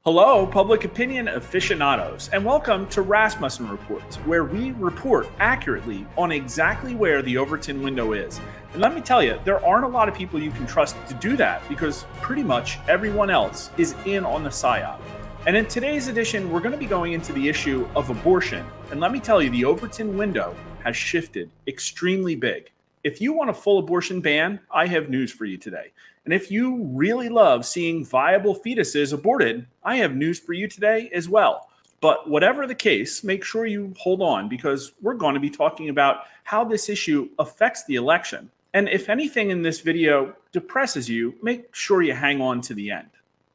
Hello, public opinion aficionados, and welcome to Rasmussen Reports, where we report accurately on exactly where the Overton window is. And let me tell you, there aren't a lot of people you can trust to do that because pretty much everyone else is in on the PSYOP. And in today's edition, we're going to be going into the issue of abortion. And let me tell you, the Overton window has shifted extremely big. If you want a full abortion ban, I have news for you today. And if you really love seeing viable fetuses aborted, I have news for you today as well. But whatever the case, make sure you hold on because we're going to be talking about how this issue affects the election. And if anything in this video depresses you, make sure you hang on to the end.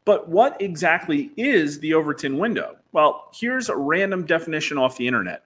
But what exactly is the Overton window? Well, here's a random definition off the internet.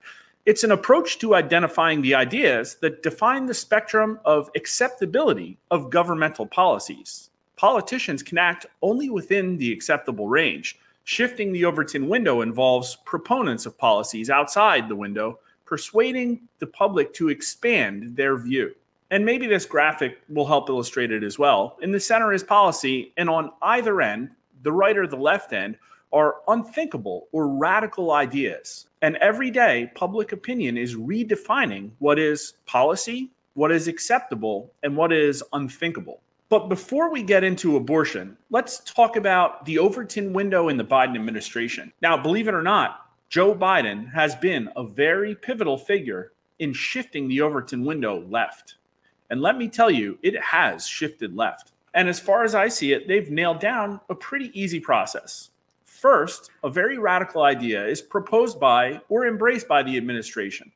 It's an approach to identifying the ideas that define the spectrum of acceptability of governmental policies. Politicians can act only within the acceptable range. Shifting the Overton window involves proponents of policies outside the window persuading the public to expand their view. And maybe this graphic will help illustrate it as well. In the center is policy, and on either end, the right or the left end, are unthinkable or radical ideas. And every day, public opinion is redefining what is policy, what is acceptable, and what is unthinkable. But before we get into abortion, let's talk about the Overton window in the Biden administration. Now, believe it or not, Joe Biden has been a very pivotal figure in shifting the Overton window left. And let me tell you, it has shifted left. And as far as I see it, they've nailed down a pretty easy process. First, a very radical idea is proposed by or embraced by the administration.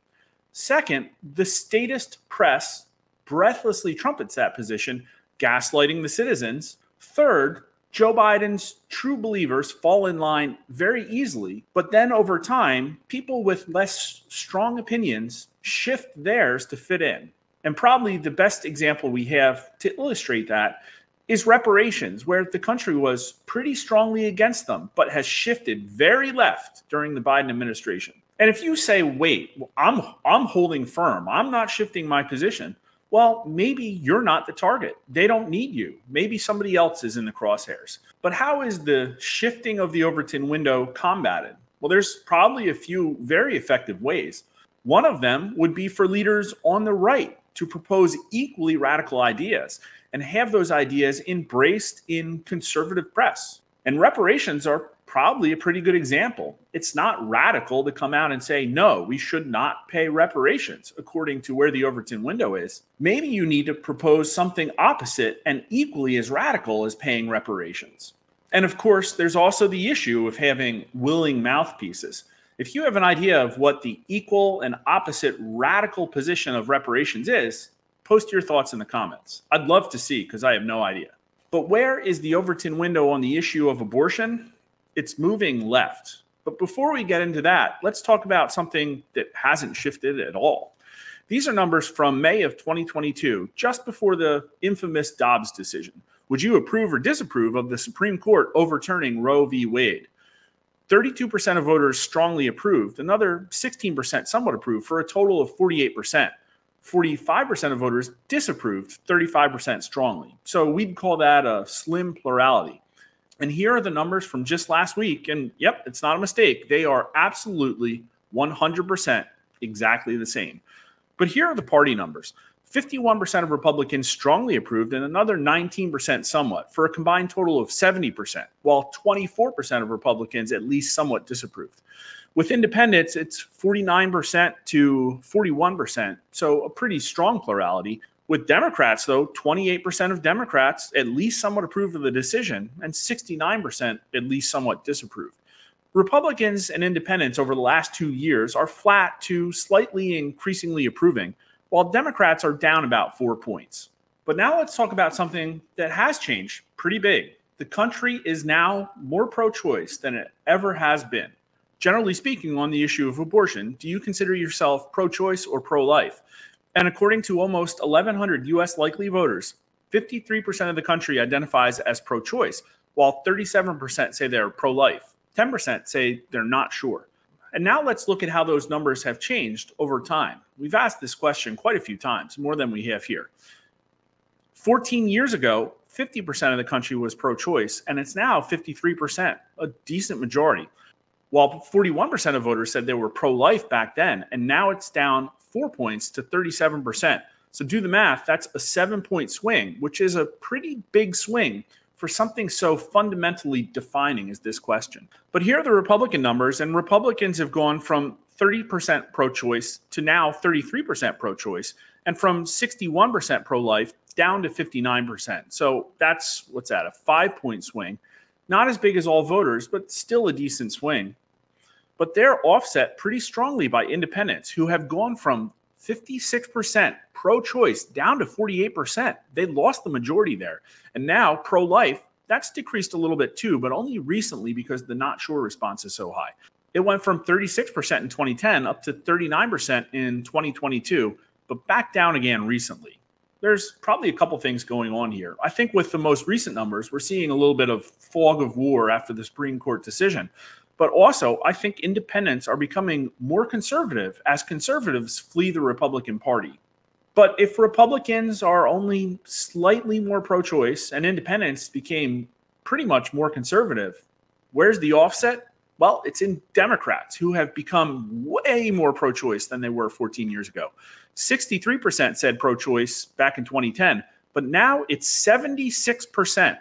Second, the statist press breathlessly trumpets that position, gaslighting the citizens. Third, Joe Biden's true believers fall in line very easily, but then over time, people with less strong opinions shift theirs to fit in. And probably the best example we have to illustrate that is reparations, where the country was pretty strongly against them, but has shifted very left during the Biden administration. And if you say, wait, I'm holding firm, I'm not shifting my position, well, maybe you're not the target. They don't need you. Maybe somebody else is in the crosshairs. But how is the shifting of the Overton window combated? Well, there's probably a few very effective ways. One of them would be for leaders on the right to propose equally radical ideas and have those ideas embraced in conservative press. And reparations are probably a pretty good example. It's not radical to come out and say, no, we should not pay reparations according to where the Overton window is. Maybe you need to propose something opposite and equally as radical as paying reparations. And of course, there's also the issue of having willing mouthpieces. If you have an idea of what the equal and opposite radical position of reparations is, post your thoughts in the comments. I'd love to see because I have no idea. But where is the Overton window on the issue of abortion? It's moving left. But before we get into that, let's talk about something that hasn't shifted at all. These are numbers from May of 2022, just before the infamous Dobbs decision. Would you approve or disapprove of the Supreme Court overturning Roe v. Wade? 32% of voters strongly approved, another 16% somewhat approved, for a total of 48%. 45% of voters disapproved, 35% strongly. So we'd call that a slim plurality. And here are the numbers from just last week. And yep, it's not a mistake. They are absolutely 100% exactly the same. But here are the party numbers. 51% of Republicans strongly approved and another 19% somewhat, for a combined total of 70%, while 24% of Republicans at least somewhat disapproved. With independents, it's 49% to 41%, so a pretty strong plurality. With Democrats, though, 28% of Democrats at least somewhat approved of the decision, and 69% at least somewhat disapproved. Republicans and independents over the last 2 years are flat to slightly increasingly approving, while Democrats are down about 4 points. But now let's talk about something that has changed pretty big. The country is now more pro-choice than it ever has been. Generally speaking, on the issue of abortion, do you consider yourself pro-choice or pro-life? And according to almost 1,100 U.S. likely voters, 53% of the country identifies as pro-choice, while 37% say they're pro-life. 10% say they're not sure. And now let's look at how those numbers have changed over time. We've asked this question quite a few times, more than we have here. 14 years ago, 50% of the country was pro-choice, and it's now 53%, a decent majority. While 41% of voters said they were pro-life back then, and now it's down 4 points to 37%. So do the math, that's a 7-point swing, which is a pretty big swing for something so fundamentally defining as this question. But here are the Republican numbers, and Republicans have gone from 30% pro-choice to now 33% pro-choice, and from 61% pro-life down to 59%. So that's, what's that, a 5-point swing. Not as big as all voters, but still a decent swing. But they're offset pretty strongly by independents, who have gone from 56% pro-choice down to 48%. They lost the majority there. And now pro-life, that's decreased a little bit too, but only recently because the not sure response is so high. It went from 36% in 2010 up to 39% in 2022, but back down again recently. There's probably a couple things going on here. I think with the most recent numbers, we're seeing a little bit of fog of war after the Supreme Court decision. But also, I think independents are becoming more conservative as conservatives flee the Republican Party. But if Republicans are only slightly more pro-choice and independents became pretty much more conservative, where's the offset? Well, it's in Democrats, who have become way more pro-choice than they were 14 years ago. 63% said pro-choice back in 2010, but now it's 76%.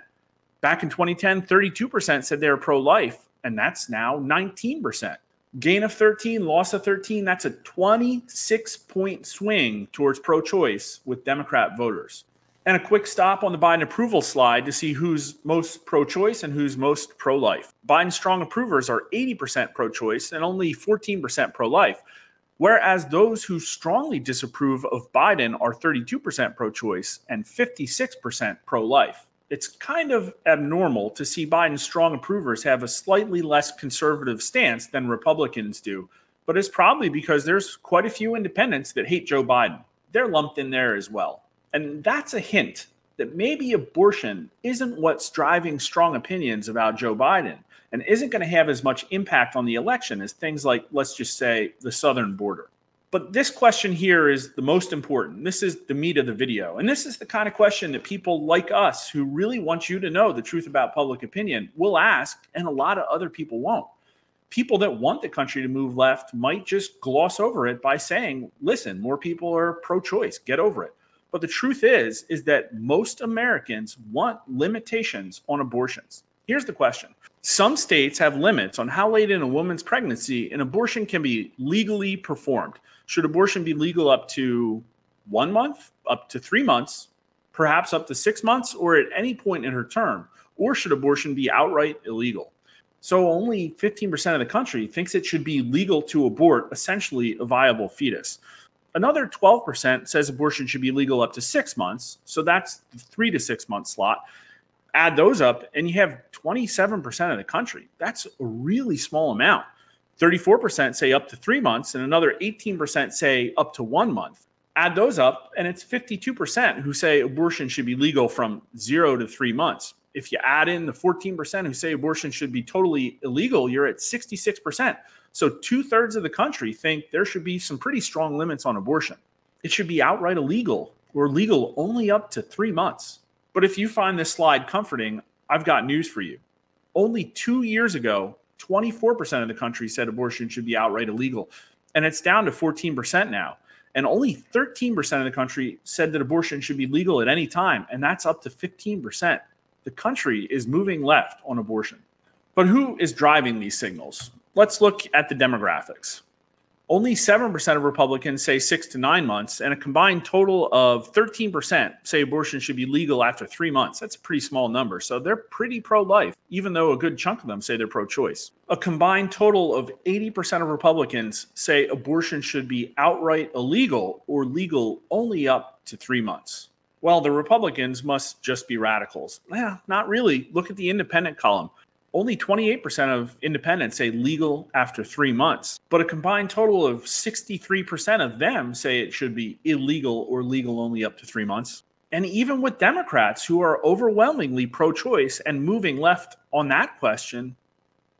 Back in 2010, 32% said they were pro-life, and that's now 19%. Gain of 13, loss of 13, that's a 26-point swing towards pro-choice with Democrat voters. And a quick stop on the Biden approval slide to see who's most pro-choice and who's most pro-life. Biden's strong approvers are 80% pro-choice and only 14% pro-life, whereas those who strongly disapprove of Biden are 32% pro-choice and 56% pro-life. It's kind of abnormal to see Biden's strong approvers have a slightly less conservative stance than Republicans do, but it's probably because there's quite a few independents that hate Joe Biden. They're lumped in there as well. And that's a hint that maybe abortion isn't what's driving strong opinions about Joe Biden and isn't going to have as much impact on the election as things like, let's just say, the southern border. But this question here is the most important. This is the meat of the video. And this is the kind of question that people like us who really want you to know the truth about public opinion will ask, and a lot of other people won't. People that want the country to move left might just gloss over it by saying, listen, more people are pro-choice, get over it. But the truth is that most Americans want limitations on abortions. Here's the question. Some states have limits on how late in a woman's pregnancy an abortion can be legally performed. Should abortion be legal up to 1 month, up to 3 months, perhaps up to 6 months, or at any point in her term? Or should abortion be outright illegal? So only 15% of the country thinks it should be legal to abort essentially a viable fetus. Another 12% says abortion should be legal up to 6 months. So that's the 3 to 6 month slot. Add those up and you have 27% of the country. That's a really small amount. 34% say up to 3 months, and another 18% say up to 1 month. Add those up, and it's 52% who say abortion should be legal from 0 to 3 months. If you add in the 14% who say abortion should be totally illegal, you're at 66%. So 2/3 of the country think there should be some pretty strong limits on abortion. It should be outright illegal or legal only up to 3 months. But if you find this slide comforting, I've got news for you. Only 2 years ago, 24% of the country said abortion should be outright illegal, and it's down to 14% now. And only 13% of the country said that abortion should be legal at any time, and that's up to 15%. The country is moving left on abortion. But who is driving these signals? Let's look at the demographics. Only 7% of Republicans say 6 to 9 months, and a combined total of 13% say abortion should be legal after 3 months. That's a pretty small number, so they're pretty pro-life, even though a good chunk of them say they're pro-choice. A combined total of 80% of Republicans say abortion should be outright illegal or legal only up to 3 months. Well, the Republicans must just be radicals. Not really. Look at the independent column. Only 28% of independents say legal after 3 months, but a combined total of 63% of them say it should be illegal or legal only up to 3 months. And even with Democrats who are overwhelmingly pro-choice and moving left on that question,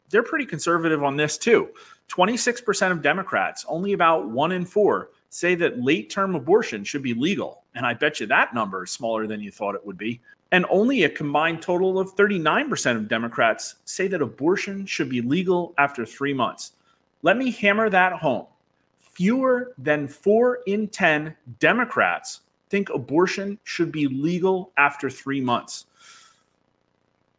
they're pretty conservative on this too. 26% of Democrats, only about 1 in 4, say that late-term abortion should be legal. And I bet you that number is smaller than you thought it would be. And only a combined total of 39% of Democrats say that abortion should be legal after 3 months. Let me hammer that home. Fewer than 4 in 10 Democrats think abortion should be legal after 3 months.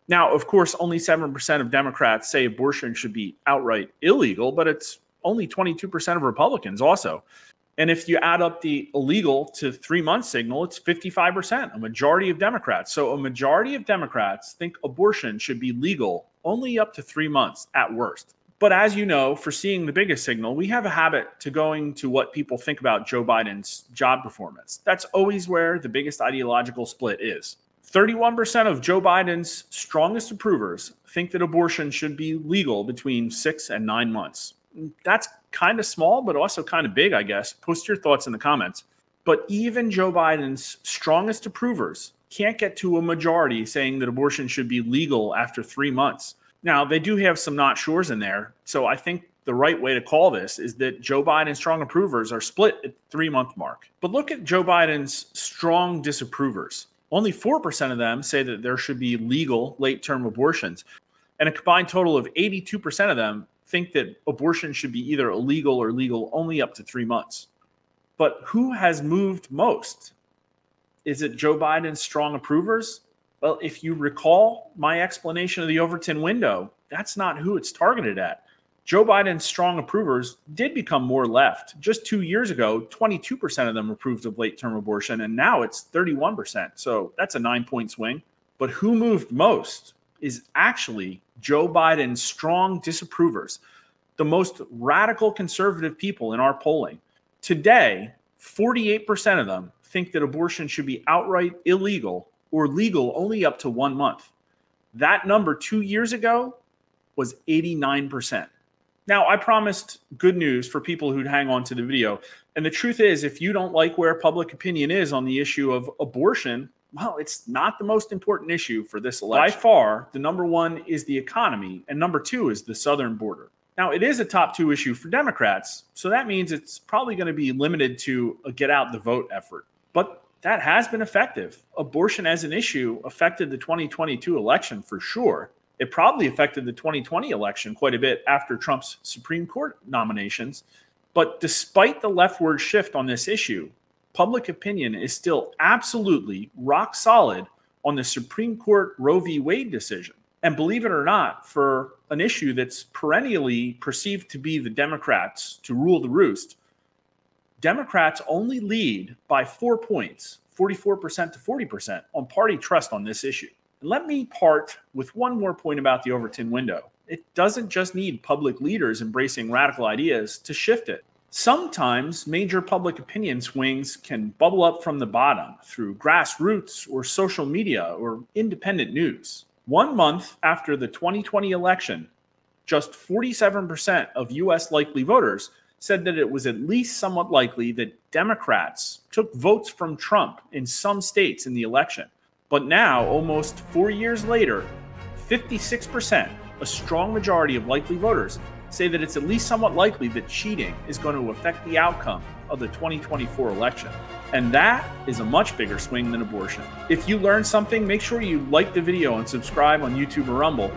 Now, of course, only 7% of Democrats say abortion should be outright illegal, but it's only 22% of Republicans also. And if you add up the illegal to 3 month signal, it's 55%, a majority of Democrats. So a majority of Democrats think abortion should be legal only up to 3 months at worst. But as you know, for seeing the biggest signal, we have a habit to going to what people think about Joe Biden's job performance. That's always where the biggest ideological split is. 31% of Joe Biden's strongest approvers think that abortion should be legal between 6 and 9 months. That's kind of small, but also kind of big, I guess. Post your thoughts in the comments. But even Joe Biden's strongest approvers can't get to a majority saying that abortion should be legal after 3 months. Now, they do have some not sures in there. So I think the right way to call this is that Joe Biden's strong approvers are split at the 3 month mark. But look at Joe Biden's strong disapprovers. Only 4% of them say that there should be legal late-term abortions. And a combined total of 82% of them think that abortion should be either illegal or legal only up to 3 months. But who has moved most? Is it Joe Biden's strong approvers? Well, if you recall my explanation of the Overton window, that's not who it's targeted at. Joe Biden's strong approvers did become more left. Just 2 years ago, 22% of them approved of late-term abortion, and now it's 31%. So that's a 9-point swing. But who moved most is actually Joe Biden's strong disapprovers, the most radical conservative people in our polling. Today, 48% of them think that abortion should be outright illegal or legal only up to 1 month. That number 2 years ago was 89%. Now, I promised good news for people who'd hang on to the video. And the truth is, if you don't like where public opinion is on the issue of abortion, well, it's not the most important issue for this election. By far, the number one is the economy, and number two is the southern border. Now, it is a top 2 issue for Democrats, so that means it's probably going to be limited to a get out the vote effort. But that has been effective. Abortion as an issue affected the 2022 election for sure. It probably affected the 2020 election quite a bit after Trump's Supreme Court nominations. But despite the leftward shift on this issue, public opinion is still absolutely rock solid on the Supreme Court Roe v. Wade decision. And believe it or not, for an issue that's perennially perceived to be the Democrats to rule the roost, Democrats only lead by 4 points, 44% to 40% on party trust on this issue. And let me part with one more point about the Overton window. It doesn't just need public leaders embracing radical ideas to shift it. Sometimes major public opinion swings can bubble up from the bottom through grassroots or social media or independent news. 1 month after the 2020 election, just 47% of U.S. likely voters said that it was at least somewhat likely that Democrats took votes from Trump in some states in the election. But now, almost 4 years later, 56%, a strong majority of likely voters, say that it's at least somewhat likely that cheating is going to affect the outcome of the 2024 election. And that is a much bigger swing than abortion. If you learned something, make sure you like the video and subscribe on YouTube or Rumble.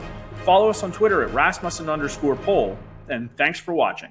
Follow us on Twitter at Rasmussen_poll, and thanks for watching.